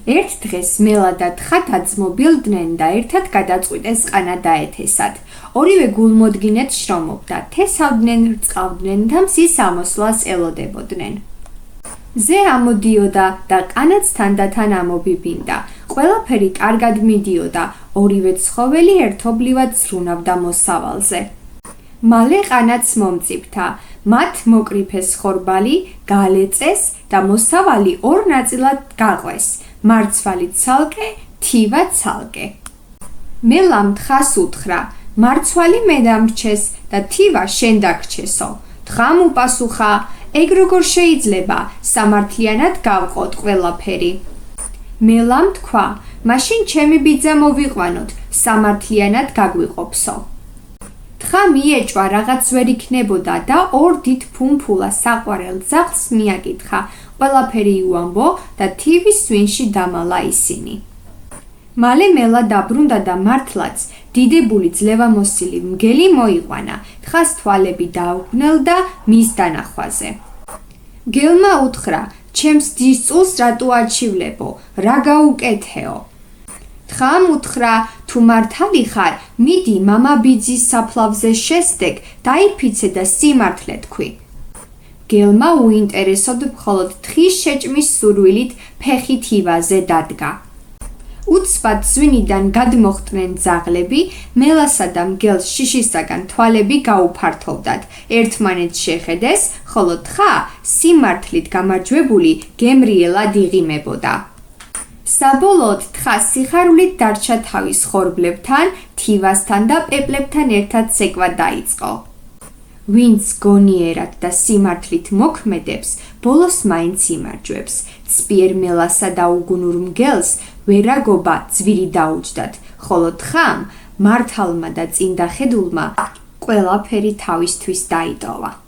ერთ დღეს მელა და თხა დაძმობილდნენ და ერთად გადაწყვიტეს ყანა დაეთესად. ორივე გულმოდგინედ შრომობდა, თესავდნენ, რწყავდნენ და მზის ამოსვლას ელოდებოდნენ. ზე ამოდიოდა და ყანაც თანდათან ამობიბინდა. ყველაფერი კარგად მიდიოდა, ორივე ცხოველი ერთობლივად ზრუნავდა მოსავალზე. მალე ყანაც მომწიფდა, მათ მოკრიფეს ხორბალი, გაალეწეს და მოსავალი ორ ნაწილად გაყვეს, მარცვალი ცალკე, თივა ცალკე. მელამ თხას უთხრა, მარცვალი მე დამრჩეს და თივა შენ დაგრჩესო. თხამ უპასუხა, ეგ როგორ შეიძლება, სამართლიანად გავყოთ ყველაფერი. მელამ თქვა, მაშინ ჩემი ბიძა მოვიყვანოთ, სამართლიანად გაგვიყოფსო. თხა მიეჭვა, რაღაც ვერ იქნებოდა და ორ დიდ ფუმფულა საყვარელ ძაღლს მიაკითხა, ყველაფერი იუამბო და თივის სვინში დამალა ისინი. მალე მელა დაბრუნდა და მართლაც დიდებული ძლევამოსილი მგელი მოიყვანა, თხას თვალები დაუგნელდა მის დანახვაზე. მგელმა უთხრა, ჩემს დისწულს რატო აჩივლებო, რა გაუკეთეო? თხამ უთხრა, თუ მართალი ხარ, მიდი მამა ბიძის საფლავზე შესდეგ, დაიფიცე და სიმართლე თქვი. მგელმა უინტერესოდ მხოლოდ თხის შეჭმის სურვილით ფეხი თივაზე დადგა. უცბად სვინიდან გადმოხტნენ ძაღლები, მელასა და მგელს შიშისაგან თვალები გაუფართოვდათ, ერთმანეთს შეხედეს, ხოლო თხა სიმართლით გამარჯვებული გემრიელად იღიმებოდა. საბოლოოდ თხა სიხარულით დარჩა თავის ხორბლებთან, თივასთან და პეპლებთან ერთად ცეკვა დაიწყო. ვინც გონიერად და სიმართლით მოქმედებს, ბოლოს მაინც იმარჯვებს. ცპიერ მელასა და უგუნურ მგელს ვერაგობა ძვირი დაუჯდათ, ხოლო თხამ მართალმა და წინდახედულმა ყველაფერი თავისთვის დაიტოვა.